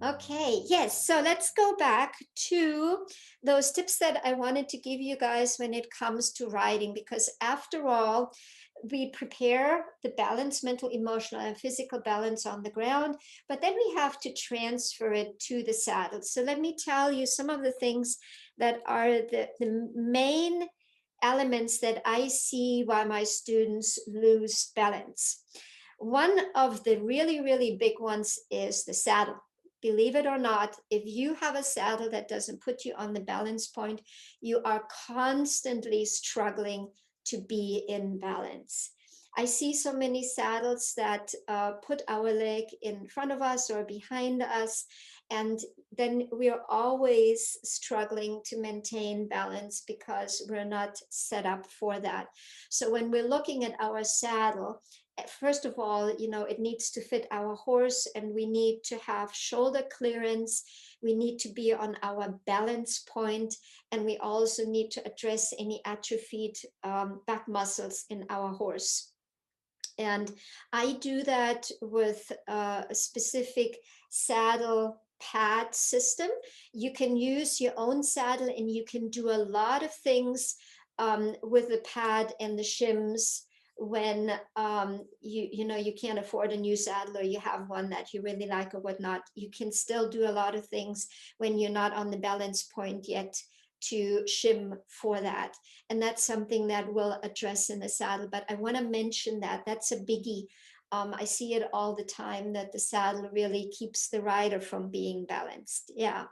Okay, yes. So let's go back to those tips that I wanted to give you guys when it comes to riding, because after all, we prepare the balance, mental, emotional, and physical balance on the ground, but then we have to transfer it to the saddle. So let me tell you some of the things that are the main elements that I see why my students lose balance. One of the really, really big ones is the saddle. Believe it or not, if you have a saddle that doesn't put you on the balance point, you are constantly struggling to be in balance. I see so many saddles that put our leg in front of us or behind us, and then we're always struggling to maintain balance because we're not set up for that. So when we're looking at our saddle, first of all, it needs to fit our horse, and we need to have shoulder clearance. We need to be on our balance point, and we also need to address any atrophied back muscles in our horse. And I do that with a specific saddle pad system. You can use your own saddle, and you can do a lot of things with the pad and the shims when you can't afford a new saddle, or you have one that you really like or whatnot. You can still do a lot of things when you're not on the balance point yet to shim for that. And that's something that we'll address in the saddle. But I want to mention that that's a biggie. I see it all the time that the saddle really keeps the rider from being balanced. Yeah,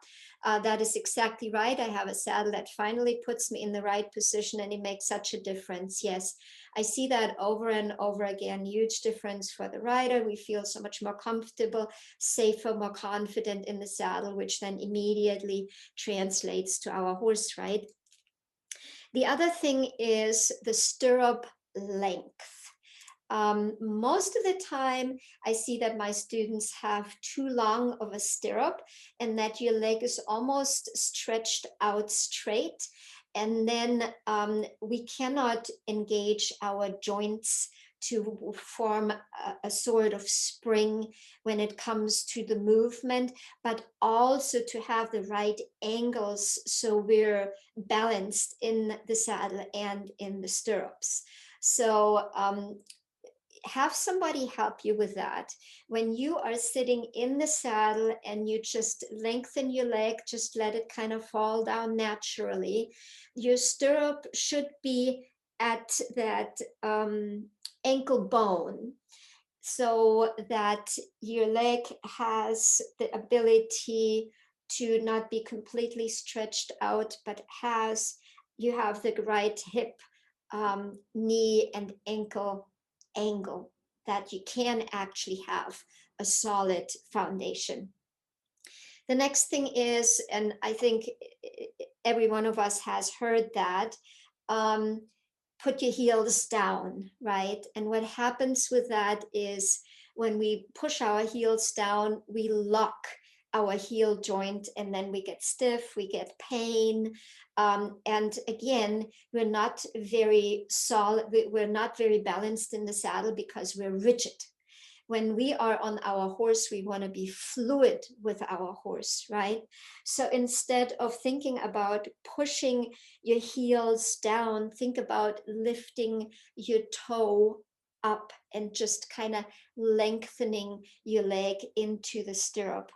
that is exactly right. I have a saddle that finally puts me in the right position, and it makes such a difference. Yes, I see that over and over again. Huge difference for the rider. We feel so much more comfortable, safer, more confident in the saddle, which then immediately translates to our horse, right? The other thing is the stirrup length. Most of the time, I see that my students have too long of a stirrup, and that your leg is almost stretched out straight. And then we cannot engage our joints to form a sort of spring when it comes to the movement, but also to have the right angles so we're balanced in the saddle and in the stirrups. So have somebody help you with that. When you are sitting in the saddle and you just lengthen your leg, just let it kind of fall down naturally. Your stirrup should be at that ankle bone, so that your leg has the ability to not be completely stretched out, but you have the right hip, knee, and ankle angle, that you can actually have a solid foundation. The next thing is, and I think every one of us has heard that, um, put your heels down, right? And what happens with that is when we push our heels down, we lock our heel joint, and then we get stiff, we get pain. And again, we're not very solid, we're not very balanced in the saddle because we're rigid. When we are on our horse, we want to be fluid with our horse, right? So instead of thinking about pushing your heels down, think about lifting your toe up and just kind of lengthening your leg into the stirrup.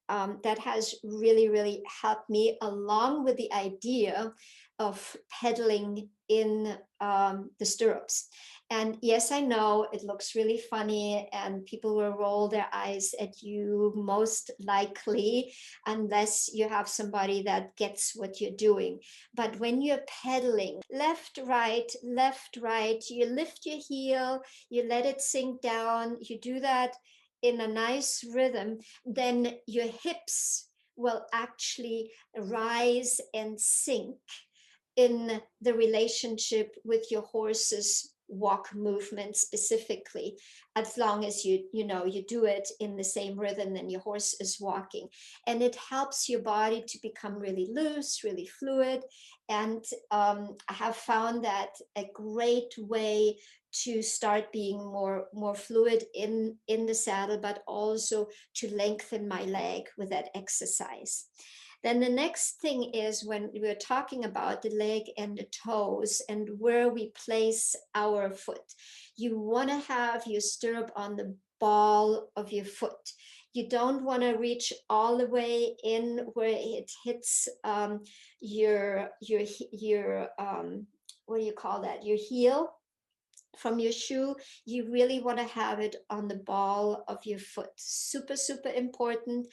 That has really, really helped me, along with the idea of pedaling in the stirrups. And yes, I know it looks really funny, and people will roll their eyes at you, most likely, unless you have somebody that gets what you're doing. But when you're pedaling left, right, you lift your heel, you let it sink down, you do that in a nice rhythm, then your hips will actually rise and sink in the relationship with your horse's walk movement specifically, as long as you do it in the same rhythm than your horse is walking. And it helps your body to become really loose, really fluid. And I have found that a great way to start being more fluid in the saddle, but also to lengthen my leg with that exercise. Then the next thing is, when we're talking about the leg and the toes and where we place our foot, you want to have your stirrup on the ball of your foot. You don't want to reach all the way in where it hits your what do you call that? Your heel from your shoe. You really want to have it on the ball of your foot. Super, super important.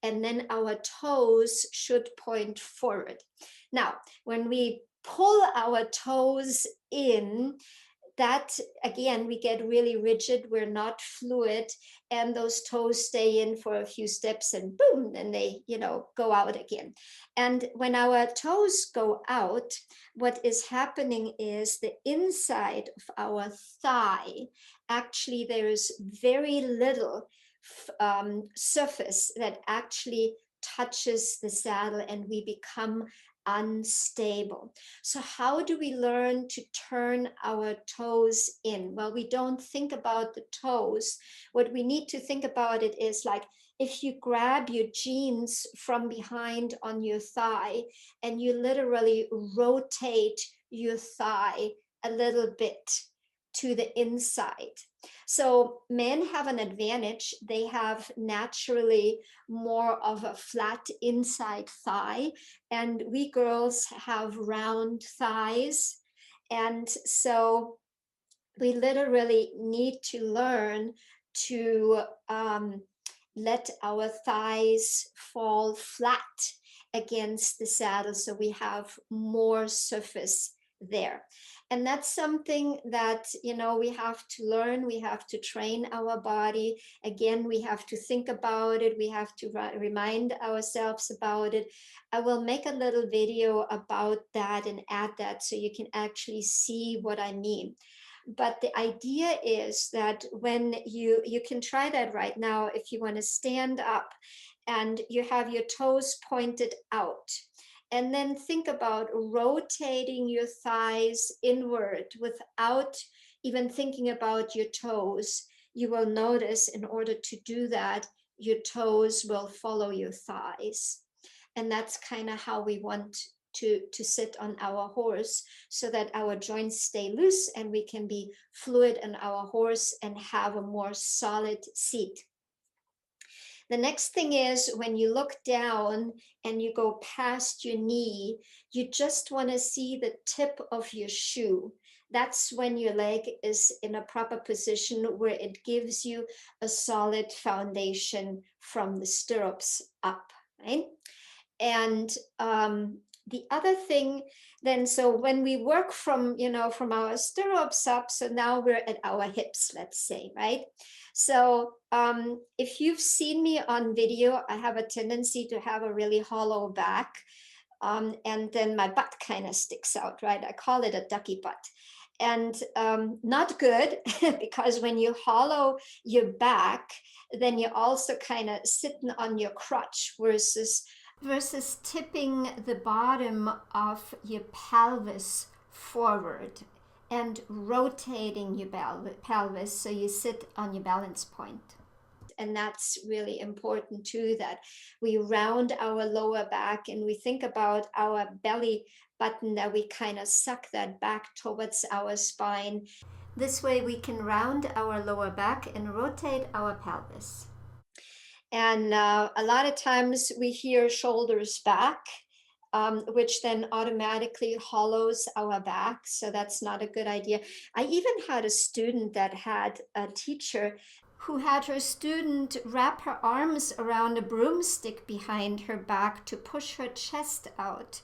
And then our toes should point forward. Now, when we pull our toes in, that again, we get really rigid, we're not fluid, and those toes stay in for a few steps and boom, and they go out again. And when our toes go out, what is happening is the inside of our thigh, actually there is very little surface that actually touches the saddle, and we become unstable. So how do we learn to turn our toes in? Well, we don't think about the toes. What we need to think about it is like, if you grab your jeans from behind on your thigh and you literally rotate your thigh a little bit to the inside. So men have an advantage. They have naturally more of a flat inside thigh, and we girls have round thighs. And so we literally need to learn to let our thighs fall flat against the saddle so we have more surface there. And that's something that we have to learn. We have to train our body. Again, we have to think about it. We have to remind ourselves about it. I will make a little video about that and add that so you can actually see what I mean. But the idea is that when you can try that right now, if you want to stand up and you have your toes pointed out, and then think about rotating your thighs inward without even thinking about your toes. You will notice, in order to do that, your toes will follow your thighs. And that's kind of how we want to sit on our horse, so that our joints stay loose and we can be fluid on our horse and have a more solid seat. The next thing is, when you look down and you go past your knee, you just want to see the tip of your shoe. That's when your leg is in a proper position where it gives you a solid foundation from the stirrups up, right? And the other thing then, so when we work from our stirrups up, so now we're at our hips, let's say, right? So if you've seen me on video, I have a tendency to have a really hollow back, and then my butt kind of sticks out, right? I call it a ducky butt. And not good, because when you hollow your back, then you're also kind of sitting on your crutch versus tipping the bottom of your pelvis forward and rotating your pelvis so you sit on your balance point. And that's really important too, that we round our lower back and we think about our belly button, that we kind of suck that back towards our spine. This way we can round our lower back and rotate our pelvis. And a lot of times we hear shoulders back, which then automatically hollows our back. So that's not a good idea. I even had a student that had a teacher who had her student wrap her arms around a broomstick behind her back to push her chest out,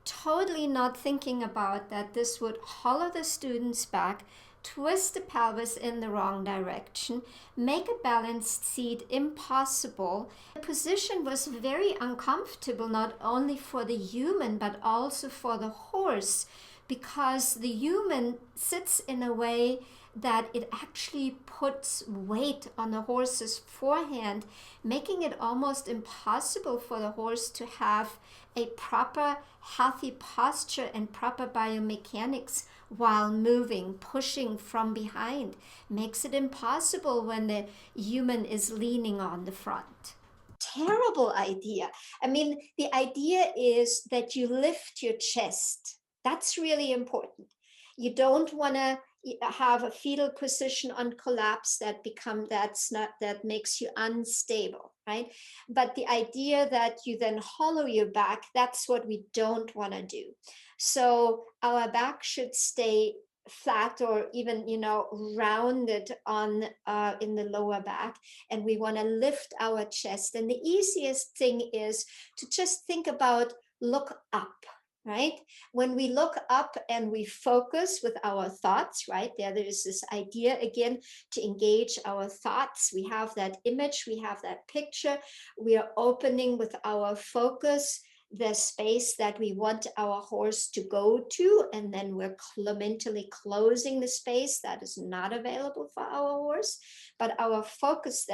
totally not thinking about that this would hollow the student's back, twist the pelvis in the wrong direction, make a balanced seat impossible. The position was very uncomfortable, not only for the human, but also for the horse, because the human sits in a way that it actually puts weight on the horse's forehand, making it almost impossible for the horse to have a proper healthy posture and proper biomechanics while moving, pushing from behind. Makes it impossible when the human is leaning on the front. Terrible idea. I mean, the idea is that you lift your chest. That's really important. You don't want to have a fetal position on collapse that makes you unstable, right? But the idea that you then hollow your back, that's what we don't want to do. So our back should stay flat or even rounded on in the lower back, and we want to lift our chest. And the easiest thing is to just think about look up. Right? When we look up and we focus with our thoughts, right? There is this idea again to engage our thoughts. We have that image, we have that picture. We are opening with our focus the space that we want our horse to go to, and then we're mentally closing the space that is not available for our horse. But our focus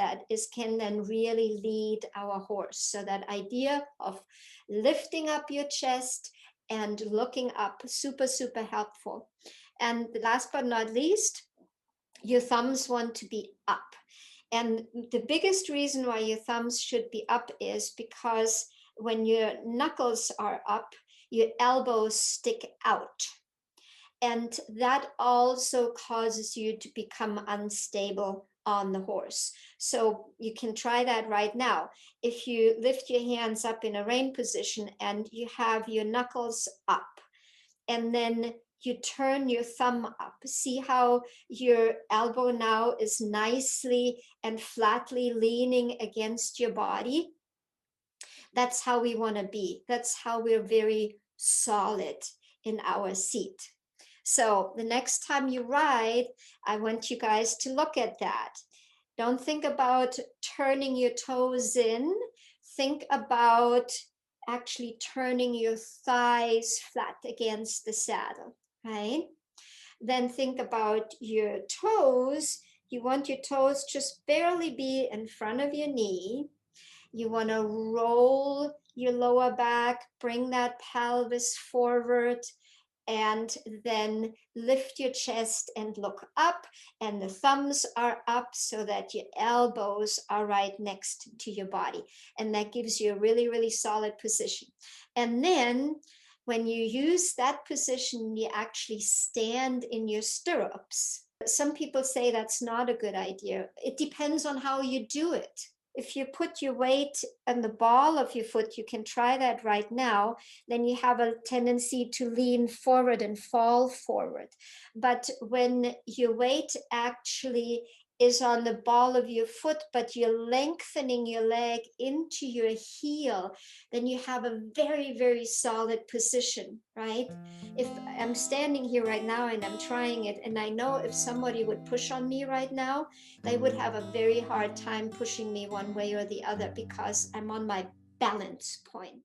can then really lead our horse. So that idea of lifting up your chest and looking up, super, super helpful. And last but not least, your thumbs want to be up. And the biggest reason why your thumbs should be up is because when your knuckles are up, your elbows stick out. And that also causes you to become unstable on the horse. So you can try that right now. If you lift your hands up in a rein position and you have your knuckles up, and then you turn your thumb up, see how your elbow now is nicely and flatly leaning against your body. That's how we want to be. That's how we're very solid in our seat. So the next time you ride, I want you guys to look at that. Don't think about turning your toes in. Think about actually turning your thighs flat against the saddle, right? Then think about your toes. You want your toes just barely be in front of your knee. You want to roll your lower back, bring that pelvis forward, and then lift your chest and look up, and the thumbs are up so that your elbows are right next to your body. And that gives you a really, really solid position. And then when you use that position, you actually stand in your stirrups. Some people say that's not a good idea. It depends on how you do it. If you put your weight on the ball of your foot, you can try that right now, then you have a tendency to lean forward and fall forward. But when your weight actually is on the ball of your foot, but you're lengthening your leg into your heel, then you have a very, very solid position, right? If I'm standing here right now and I'm trying it, and I know if somebody would push on me right now, they would have a very hard time pushing me one way or the other because I'm on my balance point.